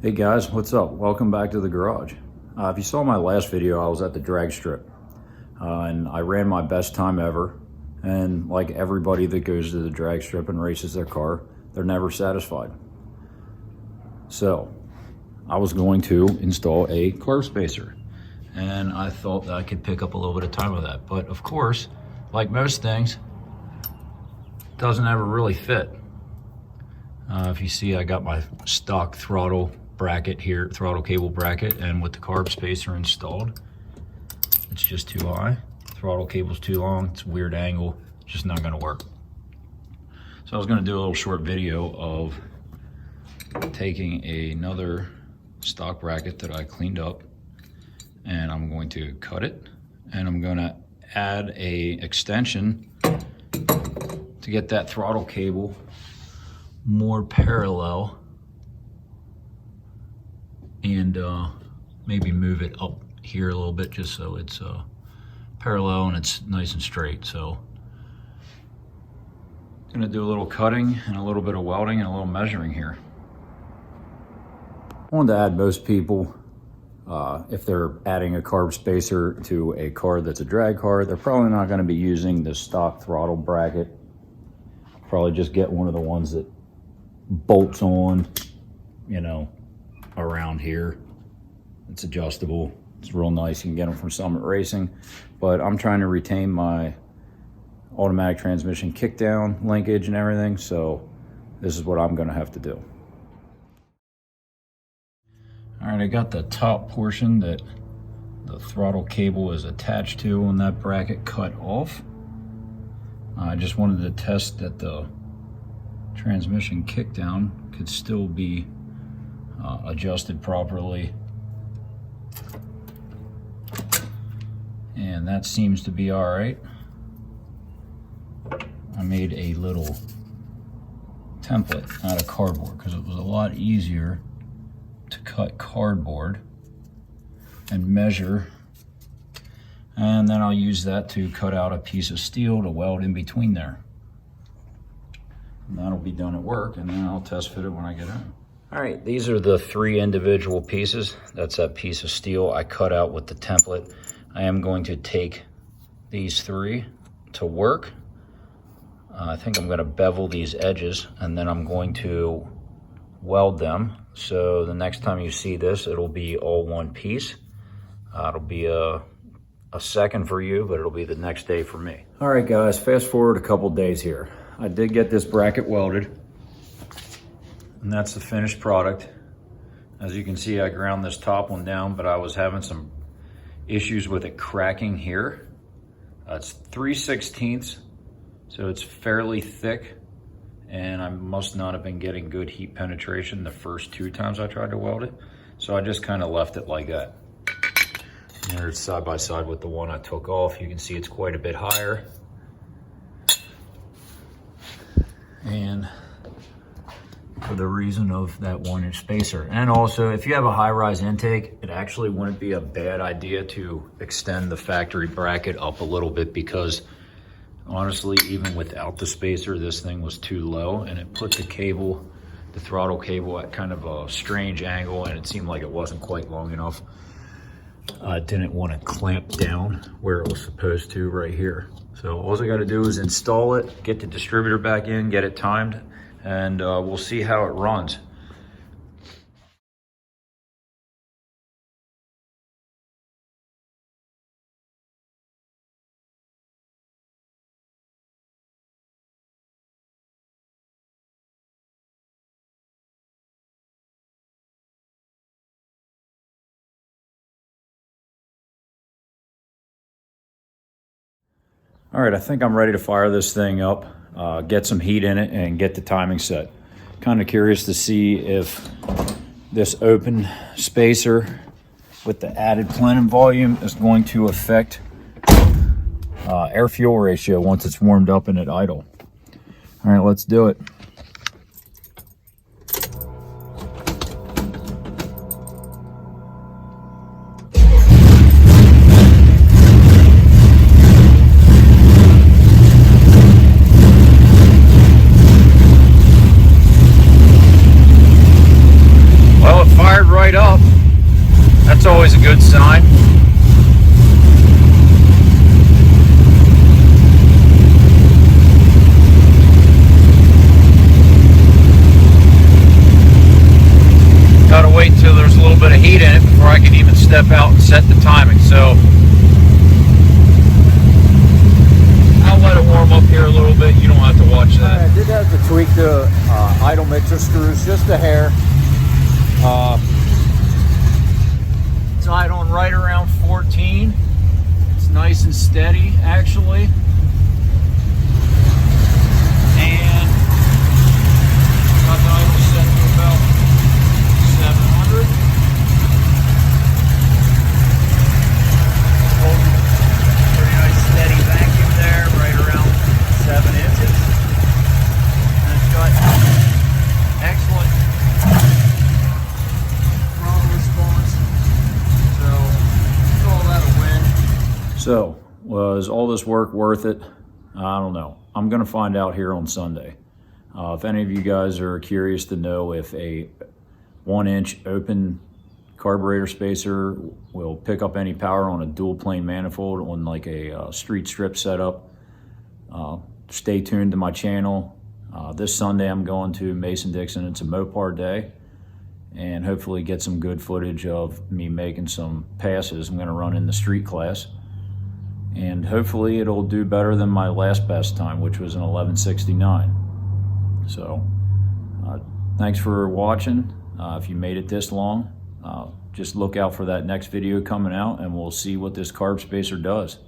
Hey guys, what's up? Welcome back to the garage. If you saw my last video, I was at the drag strip and I ran my best time ever. And like everybody that goes to the drag strip and races their car, they're never satisfied. So I was going to install a carb spacer and I thought that I could pick up a little bit of time with that. But of course, like most things, it doesn't ever really fit. If you see, I got my stock throttle bracket here, throttle cable bracket, and with the carb spacer installed, it's just too high. Throttle cable's too long, it's a weird angle, it's just not gonna work. So I was gonna do a little short video of taking another stock bracket that I cleaned up, and I'm going to cut it, and I'm gonna add a extension to get that throttle cable more parallel, and maybe move it up here a little bit just so it's parallel and it's nice and straight. So I'm gonna do a little cutting and a little bit of welding and a little measuring here. I wanted to add, most people, if they're adding a carb spacer to a car that's a drag car, they're probably not gonna be using the stock throttle bracket. Probably just get one of the ones that bolts on, you know, around here. It's adjustable, it's real nice. You can get them from Summit Racing, but I'm trying to retain my automatic transmission kickdown linkage and everything, so this is what I'm gonna have to do. All right, I got the top portion that the throttle cable is attached to on that bracket cut off. I just wanted to test that the transmission kickdown could still be adjusted properly, and that seems to be all right. I made a little template out of cardboard because it was a lot easier to cut cardboard and measure, and then I'll use that to cut out a piece of steel to weld in between there. And that'll be done at work, and then I'll test fit it when I get home. All right, these are the 3 individual pieces. That's that piece of steel I cut out with the template. I am going to take these 3 to work. I think I'm gonna bevel these edges, and then I'm going to weld them. So the next time you see this, it'll be all one piece. It'll be a second for you, but it'll be the next day for me. All right, guys, fast forward a couple days here. I did get this bracket welded, and that's the finished product. As you can see, I ground this top one down, but I was having some issues with it cracking here. It's 3/16, so it's fairly thick, and I must not have been getting good heat penetration the first 2 times I tried to weld it. So I just kind of left it like that. And there's side by side with the one I took off. You can see it's quite a bit higher. And for the reason of that 1-inch spacer. And also, if you have a high-rise intake, it actually wouldn't be a bad idea to extend the factory bracket up a little bit, because honestly, even without the spacer, this thing was too low, and it put the cable, the throttle cable, at kind of a strange angle, and it seemed like it wasn't quite long enough. I didn't want to clamp down where it was supposed to right here. So all I got to do is install it, get the distributor back in, get it timed, and we'll see how it runs. All right, I think I'm ready to fire this thing up, get some heat in it, and get the timing set. Kind of curious to see if this open spacer with the added plenum volume is going to affect air-fuel ratio once it's warmed up and at idle. All right, let's do it. always a good sign. Gotta wait until there's a little bit of heat in it before I can even step out and set the timing. So I'll let it warm up here a little bit. You don't have to watch that. I did have to tweak the idle mixer screws just a hair. Tied on right around 14. It's nice and steady actually. And got the idle set to about 700. Pretty nice steady vacuum there, right around 7 inches. And it's got excellent throttle response. So all that'll win. So was all this work worth it? I don't know. I'm gonna find out here on Sunday. If any of you guys are curious to know if a 1-inch open carburetor spacer will pick up any power on a dual plane manifold on like a street strip setup, stay tuned to my channel. This Sunday I'm going to Mason-Dixon. It's a Mopar day, and hopefully get some good footage of me making some passes. I'm going to run in the street class, and hopefully it'll do better than my last best time, which was an 11:69. So thanks for watching. If you made it this long, just look out for that next video coming out, and we'll see what this carb spacer does.